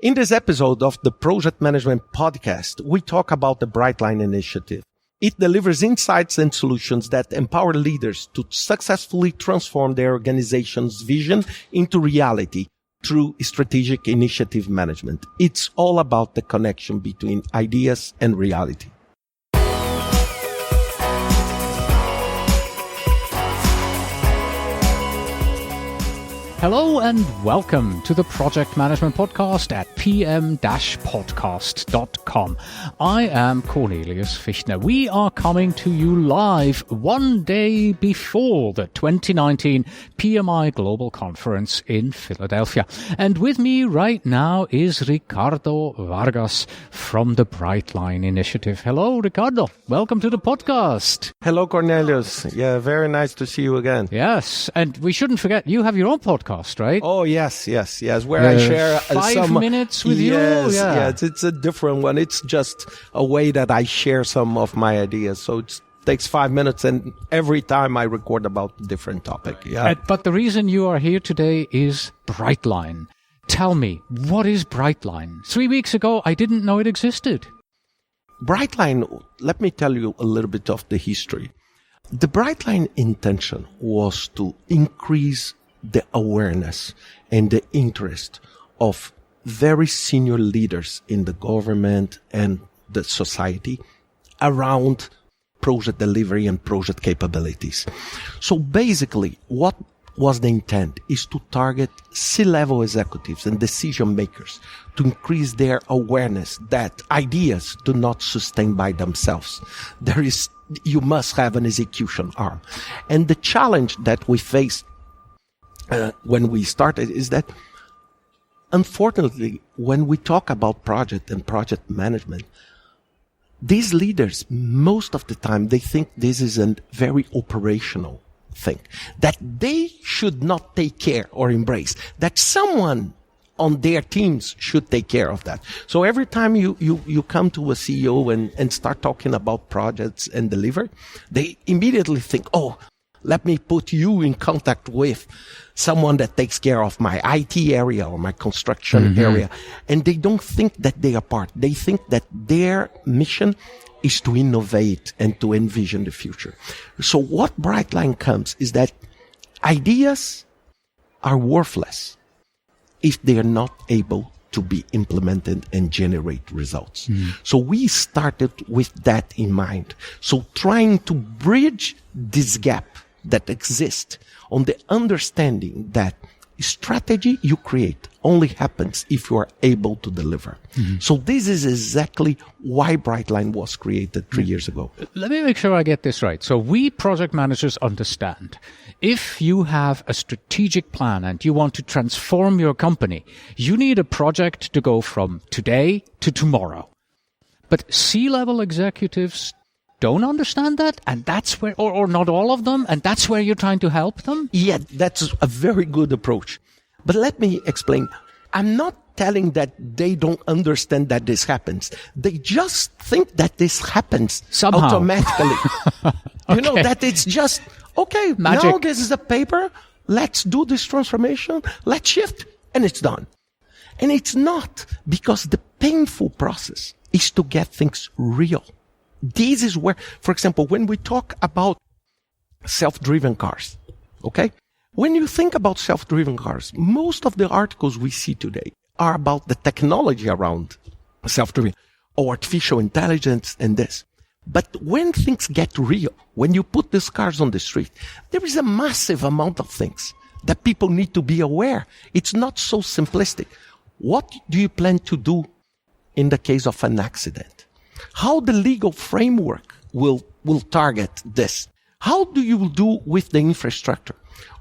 In this episode of the Project Management Podcast, we talk about the Brightline initiative. It delivers insights and solutions that empower leaders to successfully transform their organization's vision into reality through strategic initiative management. It's all about the connection between ideas and reality. Hello and welcome to the Project Management Podcast at pm-podcast.com. I am Cornelius Fichtner. We are coming to you live one day before the 2019 PMI Global Conference in Philadelphia. And with me right now is Ricardo Vargas from the Brightline initiative. Hello, Ricardo. Welcome to the podcast. Hello, Cornelius. Yeah, very nice to see you again. Yes, and we shouldn't forget, you have your own podcast, right? Oh, yes, where I share 5 minutes with yes, you. Yes, it's a different one. It's just a way that I share some of my ideas. So it takes 5 minutes, and every time I record about a different topic. Yeah. But the reason you are here today is Brightline. Tell me, what is Brightline? 3 weeks ago, I didn't know it existed. Brightline, let me tell you a little bit of the history. The Brightline intention was to increase the awareness and the interest of very senior leaders in the government and the society around project delivery and project capabilities. So basically, what was the intent is to target C-level executives and decision makers to increase their awareness that ideas do not sustain by themselves. You must have an execution arm. And the challenge that we faced when we started is that, unfortunately, when we talk about project and project management, these leaders, most of the time, they think this is a very operational thing, that they should not take care or embrace, that someone on their teams should take care of that. So every time you come to a CEO and start talking about projects and delivery, they immediately think, oh, let me put you in contact with someone that takes care of my IT area or my construction area. And they don't think that they are part. They think that their mission is to innovate and to envision the future. So what Brightline comes is that ideas are worthless if they are not able to be implemented and generate results. So we started with that in mind. So trying to bridge this gap that exists on the understanding that strategy you create only happens if you are able to deliver. So this is exactly why Brightline was created 3 years ago. Let me make sure I get this right. So we project managers understand if you have a strategic plan and you want to transform your company, you need a project to go from today to tomorrow. But C-level executives don't understand that, and that's where, or not all of them, and that's where you're trying to help them? Yeah, that's a very good approach. But let me explain. I'm not telling that they don't understand that this happens. They just think that this happens somehow automatically. Okay. You know, that it's just, okay, magic. Now this is a paper, let's do this transformation, let's shift, and it's done. And it's not, because the painful process is to get things real. This is where, for example, when we talk about self-driven cars, okay? When you think about self-driven cars, most of the articles we see today are about the technology around self-driven or artificial intelligence and this. But when things get real, when you put these cars on the street, there is a massive amount of things that people need to be aware. It's not so simplistic. What do you plan to do in the case of an accident? How the legal framework will target this? How do you do with the infrastructure?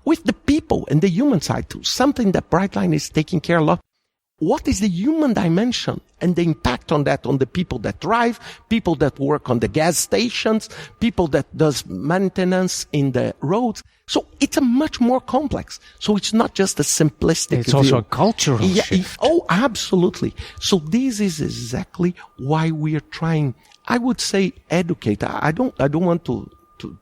With the people and the human side too, something that Brightline is taking care of. What is the human dimension and the impact on that, on the people that drive, people that work on the gas stations, people that does maintenance in the roads? So it's a much more complex. So it's not just a simplistic It's view. also a cultural shift. Oh, absolutely. So this is exactly why we are trying, I would say, educate. I don't want to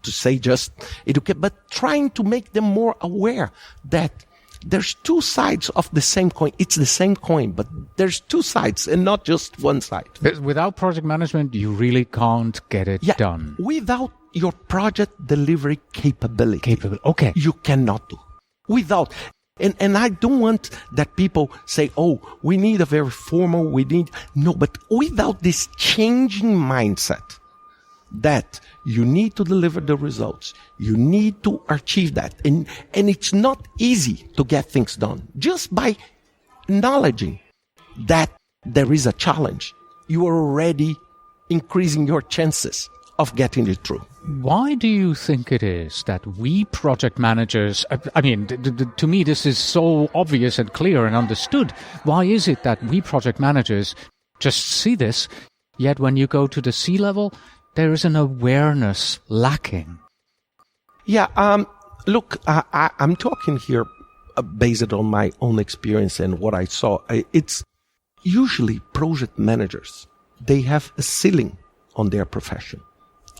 say just educate, but trying to make them more aware that there's two sides of the same coin. It's the same coin, but There's two sides and not just one side. Without project management, you really can't get it done. Without your project delivery capability. Okay. You cannot do. Without. And I don't want that people say, oh, we need a very formal, no, but without this changing mindset that you need to deliver the results, you need to achieve that. And it's not easy to get things done. Just by acknowledging that there is a challenge, you are already increasing your chances of getting it through. Why do you think it is that we project managers, I mean, to me this is so obvious and clear and understood. Why is it that we project managers just see this, yet when you go to the C-level, there is an awareness lacking? Yeah, look, I'm talking here based on my own experience and what I saw. It's usually project managers, they have a ceiling on their profession.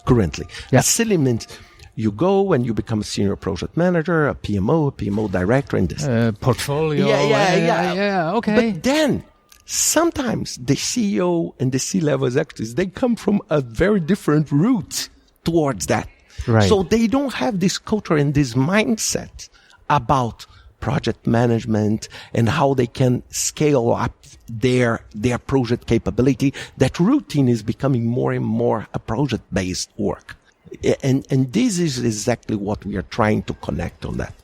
Currently, a ceiling means you go and you become a senior project manager, a PMO director, and this portfolio. Yeah. Okay. But then sometimes the CEO and the C-level executives, they come from a very different route towards that. Right. So they don't have this culture and this mindset about project management and how they can scale up their project capability. That routine is becoming more and more a project-based work. And this is exactly what we are trying to connect on that.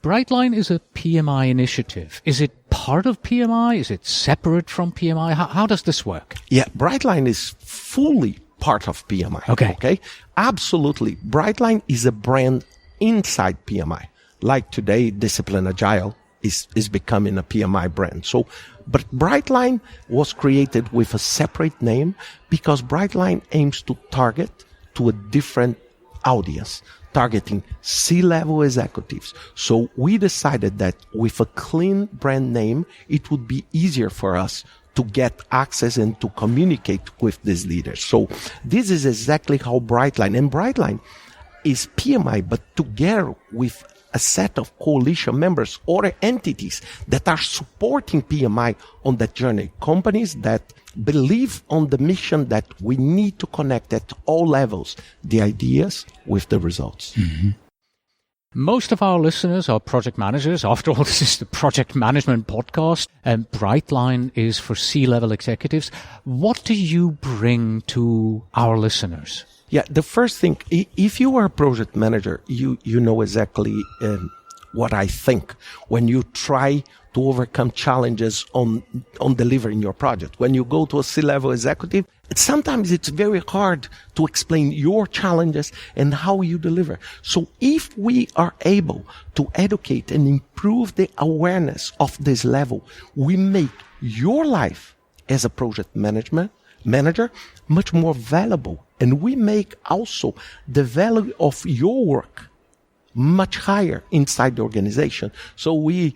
Brightline is a PMI initiative. Is it part of PMI? Is it separate from PMI? How does this work? Yeah, Brightline is fully part of PMI. Okay? Absolutely. Brightline is a brand inside PMI. Like today, Discipline Agile is becoming a PMI brand. So, but Brightline was created with a separate name because Brightline aims to target to a different audience, targeting C-level executives. So we decided that with a clean brand name, it would be easier for us to get access and to communicate with these leaders. So this is exactly how Brightline, and Brightline is PMI, but together with a set of coalition members or entities that are supporting PMI on that journey. Companies that believe on the mission that we need to connect at all levels the ideas with the results. Mm-hmm. Most of our listeners are project managers. After all, this is the project management podcast, and Brightline is for C-level executives. What do you bring to our listeners? Yeah, the first thing, if you are a project manager, you know exactly what I think when you try to overcome challenges on delivering your project. When you go to a C-level executive, sometimes it's very hard to explain your challenges and how you deliver. So if we are able to educate and improve the awareness of this level, we make your life as a project manager much more valuable. And we make also the value of your work much higher inside the organization. So we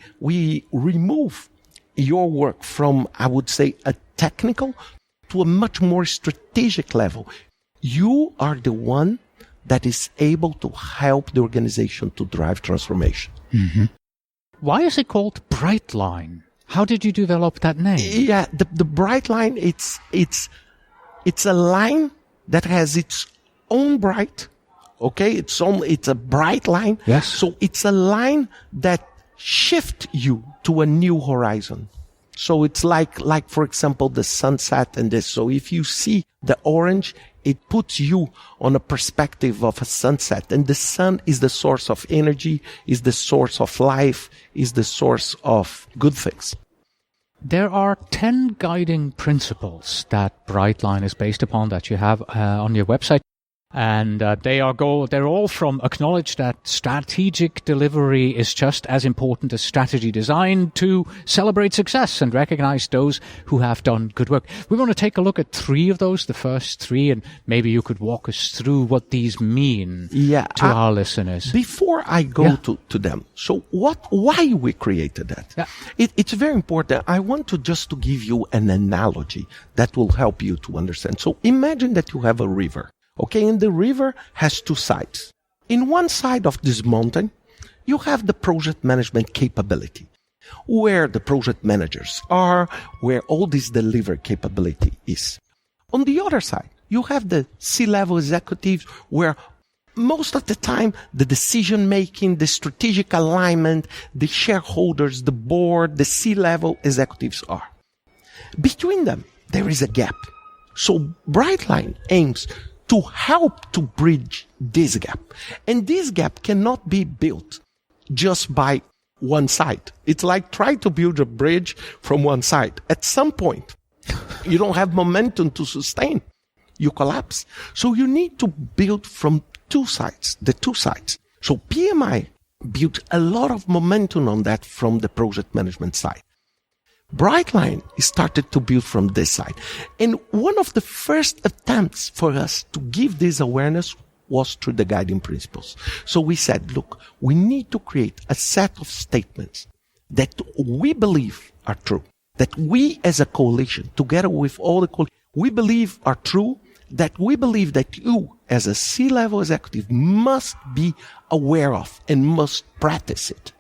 remove your work from, I would say, a technical to a much more strategic level. You are the one that is able to help the organization to drive transformation. Mm-hmm. Why is it called Brightline? How did you develop that name? Yeah, the Brightline, it's a line that has its own bright, okay? It's a bright line. Yes. So it's a line that shifts you to a new horizon. So it's like, for example, the sunset and this. So if you see the orange, it puts you on a perspective of a sunset. And the sun is the source of energy, is the source of life, is the source of good things. There are 10 guiding principles that Brightline is based upon that you have on your website. And they're all from acknowledge that strategic delivery is just as important as strategy design, to celebrate success and recognize those who have done good work. We want to take a look at 3 of those, the first 3, and maybe you could walk us through what these mean to our listeners. Before I go to them, so why we created that? Yeah. It's very important. I want to just to give you an analogy that will help you to understand. So imagine that you have a river. Okay, and the river has 2 sides. In one side of this mountain, you have the project management capability. where the project managers are, where all this delivery capability is. On the other side, you have the C-level executives where most of the time the decision making, the strategic alignment, the shareholders, the board, the C-level executives are. Between them, there is a gap. So Brightline aims to help to bridge this gap. And this gap cannot be built just by one side. It's like trying to build a bridge from one side. At some point, you don't have momentum to sustain. You collapse. So you need to build from two sides, the two sides. So PMI built a lot of momentum on that from the project management side. Brightline started to build from this side. And one of the first attempts for us to give this awareness was through the guiding principles. So we said, look, we need to create a set of statements that we believe are true, that we as a coalition, together with all the coalition, we believe are true, that we believe that you as a C-level executive must be aware of and must practice it.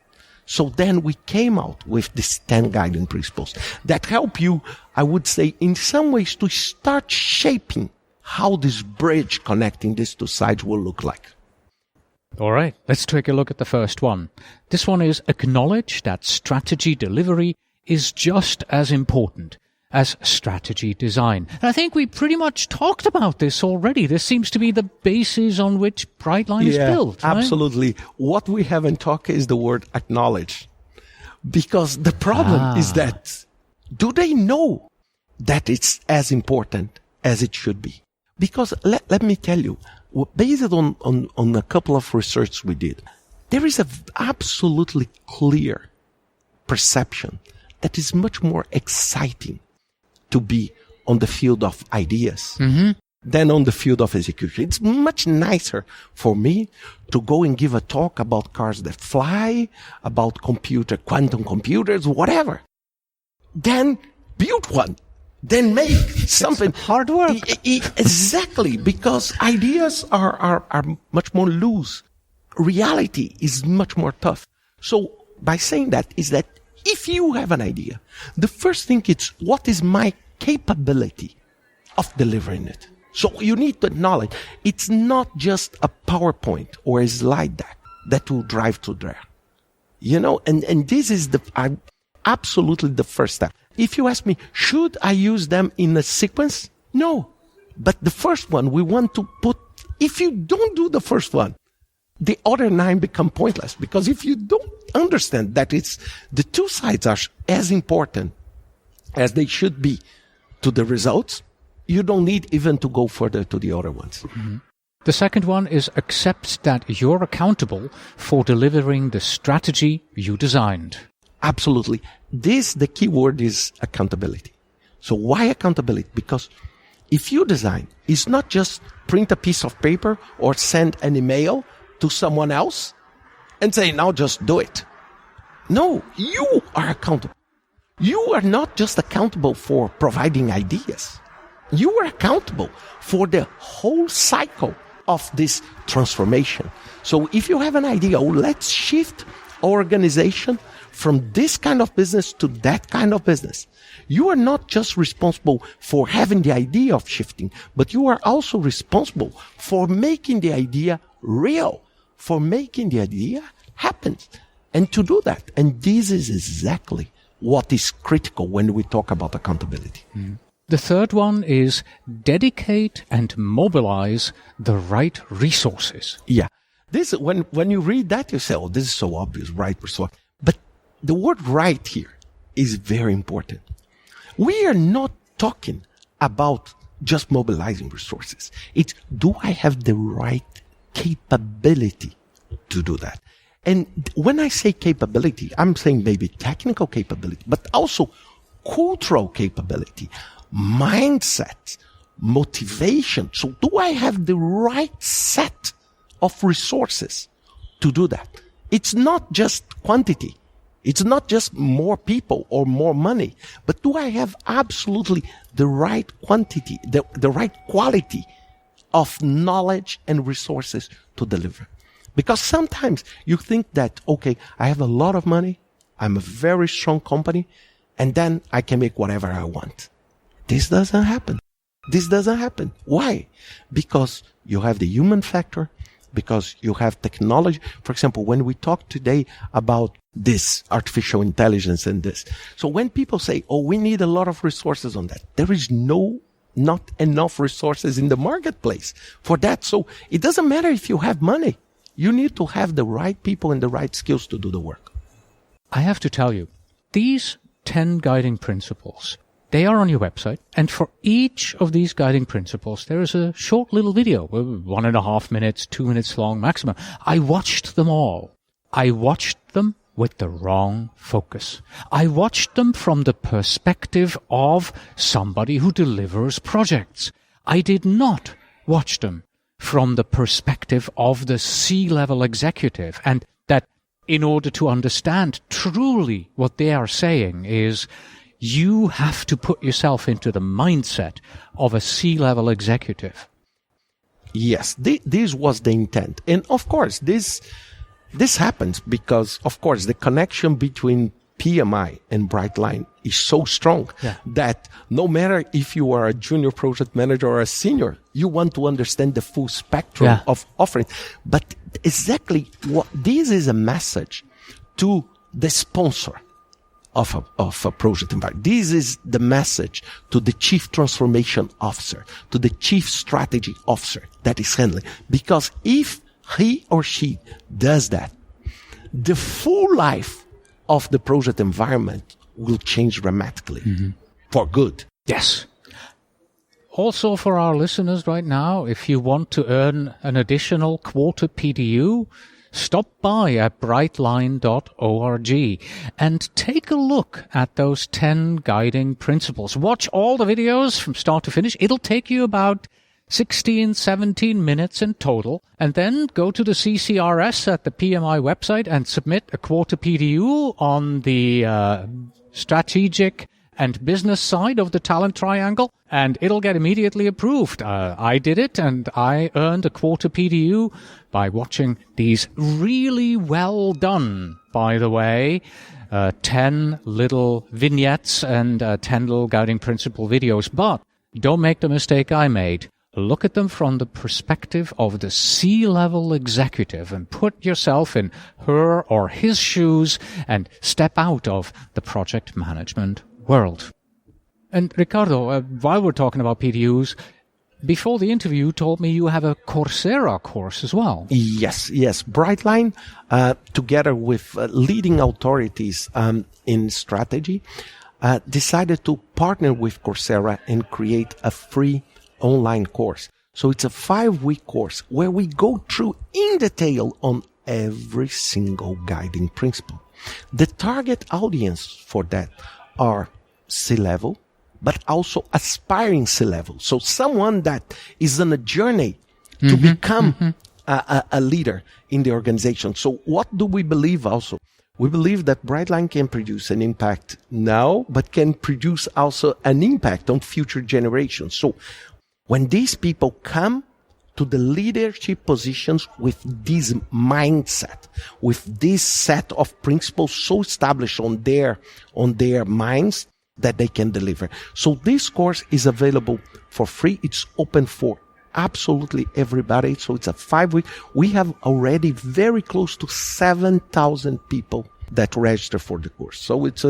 So then we came out with these 10 guiding principles that help you, I would say, in some ways to start shaping how this bridge connecting these two sides will look like. All right, let's take a look at the first one. This one is acknowledge that strategy delivery is just as important as strategy design. And I think we pretty much talked about this already. This seems to be the basis on which Brightline is built. Right? Absolutely. What we haven't talked is the word acknowledge. Because the problem is that, do they know that it's as important as it should be? Because let me tell you, based on a couple of research we did, there is a absolutely clear perception that is much more exciting to be on the field of ideas than on the field of execution. It's much nicer for me to go and give a talk about cars that fly, about quantum computers, whatever, than build one. Then make something. Hard work. Exactly, because ideas are much more loose. Reality is much more tough. So by saying that is that if you have an idea, the first thing is what is my capability of delivering it? So you need to acknowledge it's not just a PowerPoint or a slide deck that will drive to there. You know, and this is absolutely the first step. If you ask me, should I use them in a sequence? No. But the first one we want to put, if you don't do the first one, the other 9 become pointless. Because if you don't understand that it's the two sides are as important as they should be to the results, you don't need even to go further to the other ones. Mm-hmm. The second one is accept that you're accountable for delivering the strategy you designed. Absolutely. The key word is accountability. So why accountability? Because if you design, it's not just print a piece of paper or send an email to someone else and say, now just do it. No, you are accountable. You are not just accountable for providing ideas. You are accountable for the whole cycle of this transformation. So if you have an idea, let's shift our organization from this kind of business to that kind of business. You are not just responsible for having the idea of shifting, but you are also responsible for making the idea real, for making the idea happen. And to do that, and this is exactly what is critical when we talk about accountability. Mm. The third one is dedicate and mobilize the right resources. Yeah. This, when you read that, you say, oh, this is so obvious, right resource. But the word right here is very important. We are not talking about just mobilizing resources. It's, do I have the right capability to do that? And when I say capability, I'm saying maybe technical capability, but also cultural capability, mindset, motivation. So do I have the right set of resources to do that? It's not just quantity. It's not just more people or more money, but do I have absolutely the right quantity, the right quality of knowledge and resources to deliver? Because sometimes you think that, okay, I have a lot of money, I'm a very strong company, and then I can make whatever I want. This doesn't happen. This doesn't happen. Why? Because you have the human factor, because you have technology. For example, when we talk today about this artificial intelligence and this. So when people say, oh, we need a lot of resources on that, there is not enough resources in the marketplace for that. So it doesn't matter if you have money. You need to have the right people and the right skills to do the work. I have to tell you, these 10 guiding principles, they are on your website. And for each of these guiding principles, there is a short little video, 1.5 minutes, 2 minutes long maximum. I watched them all. I watched them with the wrong focus. I watched them from the perspective of somebody who delivers projects. I did not watch them from the perspective of the C-level executive, and that in order to understand truly what they are saying is you have to put yourself into the mindset of a C-level executive. Yes, this was the intent. And of course, this happens because, of course, the connection between PMI and Brightline is so strong that no matter if you are a junior project manager or a senior, you want to understand the full spectrum of offering. But exactly what this is a message to the sponsor of a project environment. This is the message to the chief transformation officer, to the chief strategy officer that is handling. Because if he or she does that, the full life of the project environment will change dramatically for good. Yes. Also for our listeners right now, if you want to earn an additional quarter PDU, stop by at brightline.org and take a look at those 10 guiding principles. Watch all the videos from start to finish. It'll take you about 16, 17 minutes in total, and then go to the CCRS at the PMI website and submit a quarter PDU on the strategic and business side of the talent triangle, and it'll get immediately approved. I did it, and I earned a quarter PDU by watching these really well done, by the way, 10 little vignettes and 10 little guiding principle videos. But don't make the mistake I made. Look at them from the perspective of the C-level executive and put yourself in her or his shoes and step out of the project management world. And Ricardo, while we're talking about PDUs, before the interview you told me you have a Coursera course as well. Yes. Brightline, together with leading authorities in strategy, decided to partner with Coursera and create a free online course. So it's a 5-week course where we go through in detail on every single guiding principle. The target audience for that are C-level, but also aspiring C-level. So someone that is on a journey to become a leader in the organization. So what do we believe also? We believe that Brightline can produce an impact now, but can produce also an impact on future generations. So when these people come to the leadership positions with this mindset, with this set of principles so established on their minds that they can deliver. So this course is available for free. It's open for absolutely everybody. So it's a 5-week. We have already very close to 7,000 people that register for the course. So it's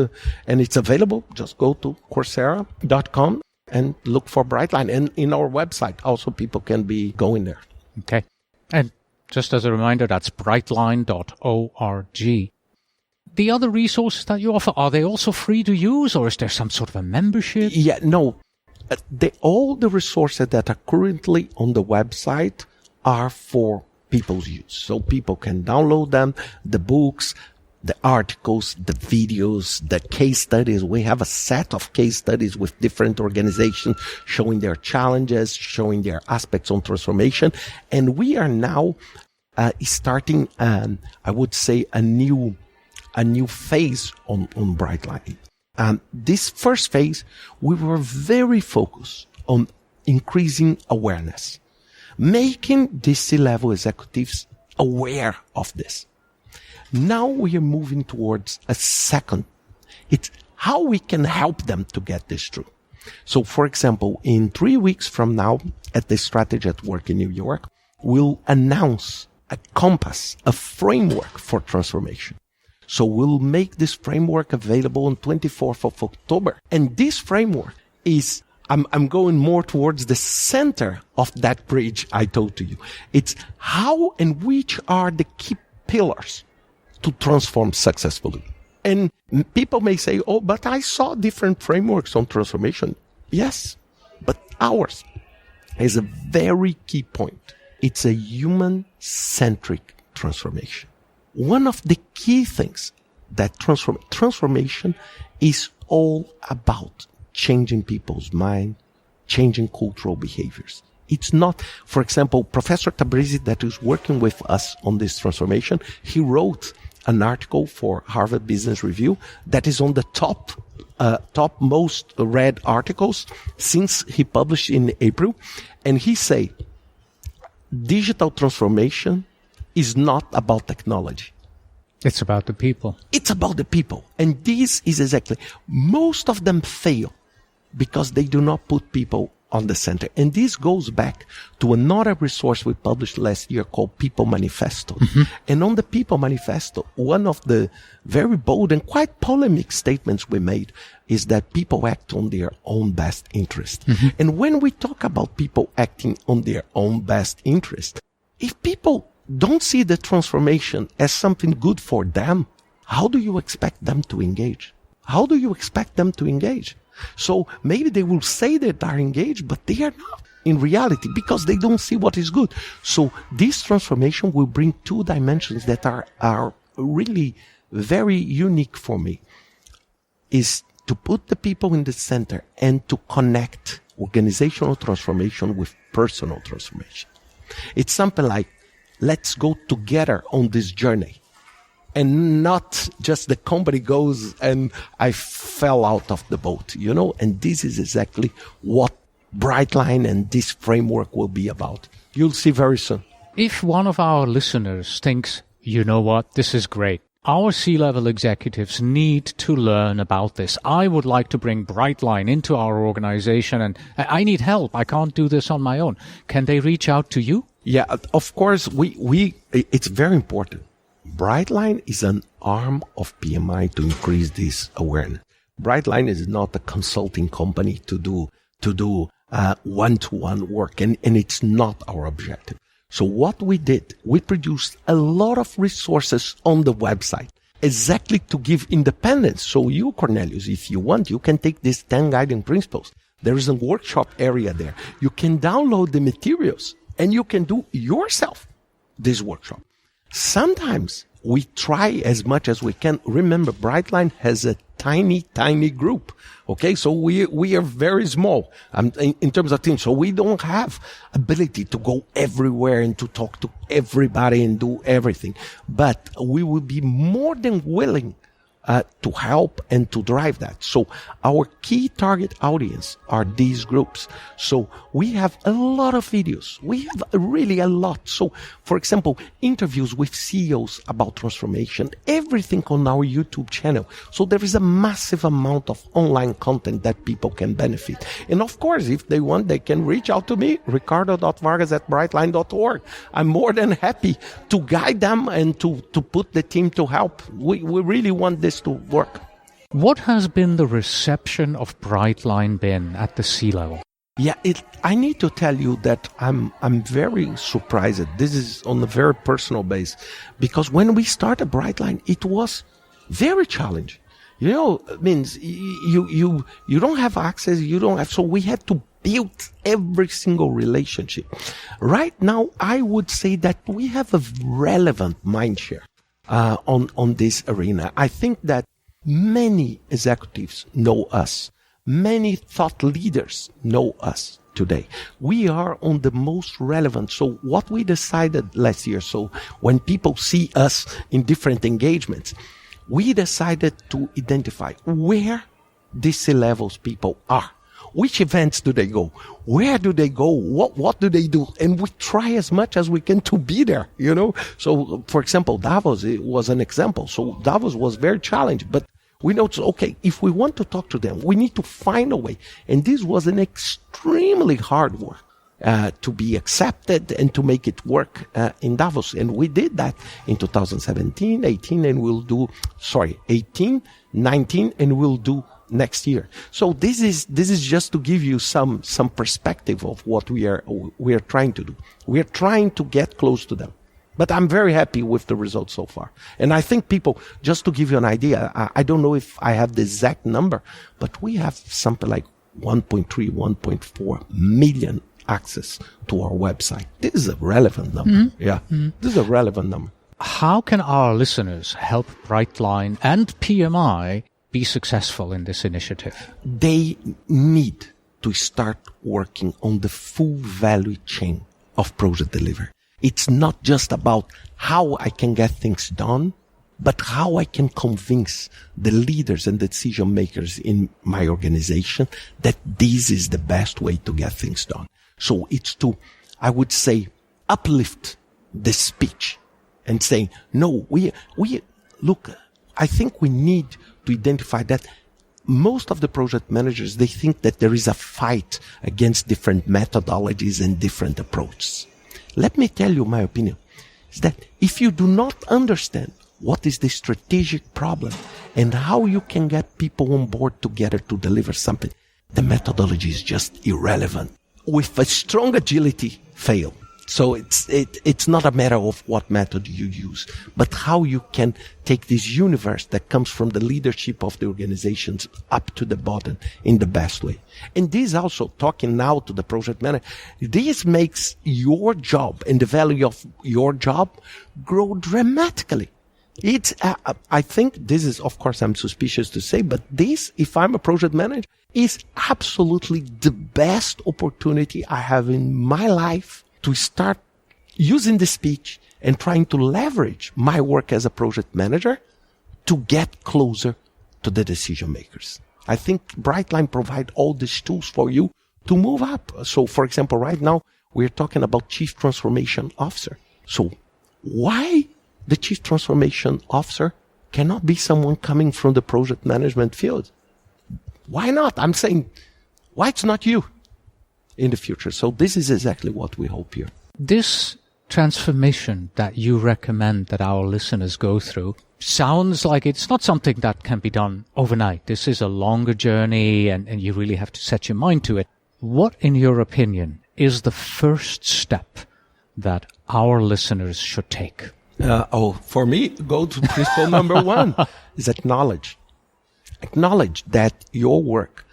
available. Just go to Coursera.com. and look for Brightline. And in our website, also people can be going there. Okay. And just as a reminder, that's brightline.org. The other resources that you offer, are they also free to use, or is there some sort of a membership? Yeah, no. All the resources that are currently on the website are for people's use. So people can download them, the books, the articles, the videos, the case studies. We have a set of case studies with different organizations showing their challenges, showing their aspects on transformation. And we are now starting, I would say, a new phase on Brightline. This first phase, we were very focused on increasing awareness, making the C-level executives aware of this. Now we are moving towards a second. It's how we can help them to get this through. So, for example, in 3 weeks from now at the Strategy at Work in New York, we'll announce a compass, a framework for transformation. So we'll make this framework available on 24th of October. And this framework is, I'm going more towards the center of that bridge I told to you. It's how and which are the key pillars to transform successfully. And people may say, oh, but I saw different frameworks on transformation. Yes, but ours is a very key point. It's a human-centric transformation. One of the key things that transformation is all about changing people's mind, changing cultural behaviors. It's not, for example, Professor Tabrizi that is working with us on this transformation, he wrote an article for Harvard Business Review that is on the top most read articles since he published in April. And he say, digital transformation is not about technology. It's about the people. It's about the people. And this is exactly, most of them fail because they do not put people on the center. And this goes back to another resource we published last year called People Manifesto. Mm-hmm. And on the People Manifesto, one of the very bold and quite polemic statements we made is that people act on their own best interest. Mm-hmm. And when we talk about people acting on their own best interest, if people don't see the transformation as something good for them, how do you expect them to engage? How do you expect them to engage? So maybe they will say that they are engaged, but they are not in reality because they don't see what is good. So this transformation will bring two dimensions that are really very unique for me. Is to put the people in the center and to connect organizational transformation with personal transformation. It's something like, let's go together on this journey. And not just the company goes and I fell out of the boat, you know? And this is exactly what Brightline and this framework will be about. You'll see very soon. If one of our listeners thinks, you know what, this is great. Our C-level executives need to learn about this. I would like to bring Brightline into our organization and I need help. I can't do this on my own. Can they reach out to you? Yeah, of course, it's very important. Brightline is an arm of PMI to increase this awareness. Brightline is not a consulting company to do one-to-one work, and it's not our objective. So what we did, we produced a lot of resources on the website, exactly to give independence. So you, Cornelius, if you want, you can take these 10 guiding principles. There is a workshop area there. You can download the materials and you can do yourself this workshop. Sometimes we try as much as we can. Remember, Brightline has a tiny group. Okay, so we are very small in terms of team. So we don't have ability to go everywhere and to talk to everybody and do everything. But we will be more than willing to help and to drive that. So our key target audience are these groups. So we have a lot of videos. We have really a lot. So, for example, interviews with CEOs about transformation, everything on our YouTube channel. So there is a massive amount of online content that people can benefit. And of course, if they want, they can reach out to me, ricardo.vargas@brightline.org. I'm more than happy to guide them and to put the team to help. We really want this to work. What has been the reception of Brightline been at the C-level? Yeah, I need to tell you that I'm very surprised. This is on a very personal base, because when we started Brightline, it was very challenging. You know, it means you don't have access, so we had to build every single relationship. Right now, I would say that we have a relevant mindshare on this arena. I think that many executives know us. Many thought leaders know us today. We are on the most relevant. So what we decided last year, so when people see us in different engagements, we decided to identify where these C-levels people are. which events do they go? Where do they go? What do they do? And we try as much as we can to be there, you know? So, for example, Davos, it was an example. So Davos was very challenging, but we know, okay, if we want to talk to them, we need to find a way. And this was an extremely hard work. To be accepted and to make it work in Davos. And we did that in 2017, 18, and 18, 19, and we'll do next year. So this is just to give you some perspective of what we are trying to do. We are trying to get close to them. But I'm very happy with the results so far. And I think people, just to give you an idea, I don't know if I have the exact number, but we have something like 1.3, 1.4 million access to our website. This is a relevant number. Mm-hmm. Yeah, this is a relevant number. How can our listeners help Brightline and PMI be successful in this initiative? They need to start working on the full value chain of project delivery. It's not just about how I can get things done, but how I can convince the leaders and decision makers in my organization that this is the best way to get things done. So it's to, I would say, uplift the speech and say, no, look, I think we need to identify that most of the project managers, they think that there is a fight against different methodologies and different approaches. Let me tell you my opinion, is that if you do not understand what is the strategic problem and how you can get people on board together to deliver something, the methodology is just irrelevant. With a strong agility, fail. So it's not a matter of what method you use, but how you can take this universe that comes from the leadership of the organizations up to the bottom in the best way. And this also, talking now to the project manager, this makes your job and the value of your job grow dramatically. It's, I think this is, of course, I'm suspicious to say, but this, if I'm a project manager, is absolutely the best opportunity I have in my life to start using the speech and trying to leverage my work as a project manager to get closer to the decision makers. I think Brightline provide all these tools for you to move up. So, for example, right now, we're talking about Chief Transformation Officer. So, why the Chief Transformation Officer cannot be someone coming from the project management field? Why not? I'm saying, why it's not you in the future? So this is exactly what we hope here. This transformation that you recommend that our listeners go through sounds like it's not something that can be done overnight. This is a longer journey and you really have to set your mind to it. What, in your opinion, is the first step that our listeners should take? For me, go to principle number one is acknowledge. Acknowledge that your work,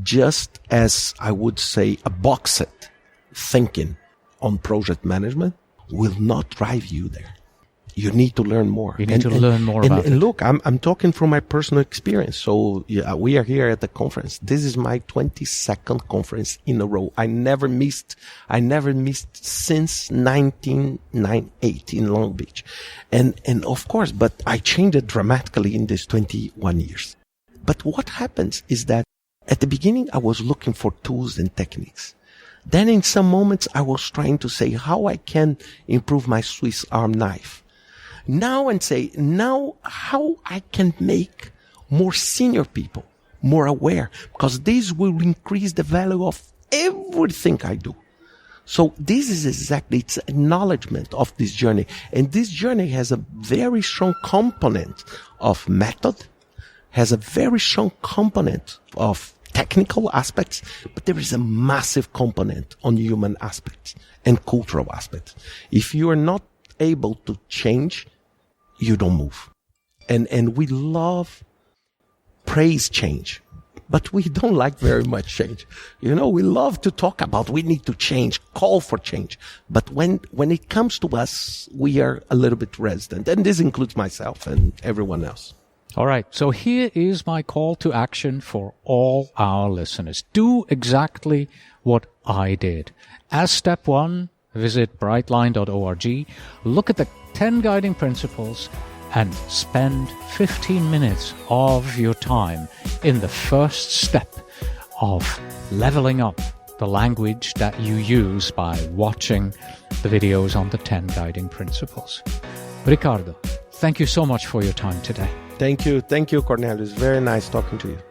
just as I would say a box set thinking on project management, will not drive you there. You need to learn more. You need to learn more about it. And look, I'm talking from my personal experience. So yeah, we are here at the conference. This is my 22nd conference in a row. I never missed since 1998 in Long Beach. And of course, but I changed it dramatically in these 21 years. But what happens is that at the beginning, I was looking for tools and techniques. Then in some moments, I was trying to say how I can improve my Swiss arm knife. Now how I can make more senior people more aware, because this will increase the value of everything I do. So this is exactly, it's acknowledgement of this journey. And this journey has a very strong component of method, has a very strong component of technical aspects, but there is a massive component on human aspects and cultural aspects. If you are not able to change, you don't move. And we love praise change, but we don't like very much change. You know, we love to talk about we need to change, call for change. But when it comes to us, we are a little bit resistant. And this includes myself and everyone else. All right. So here is my call to action for all our listeners. Do exactly what I did. As step one, visit brightline.org, look at the 10 guiding principles, and spend 15 minutes of your time in the first step of leveling up the language that you use by watching the videos on the 10 guiding principles. Ricardo, thank you so much for your time today. Thank you. Thank you, Cornelius. Very nice talking to you.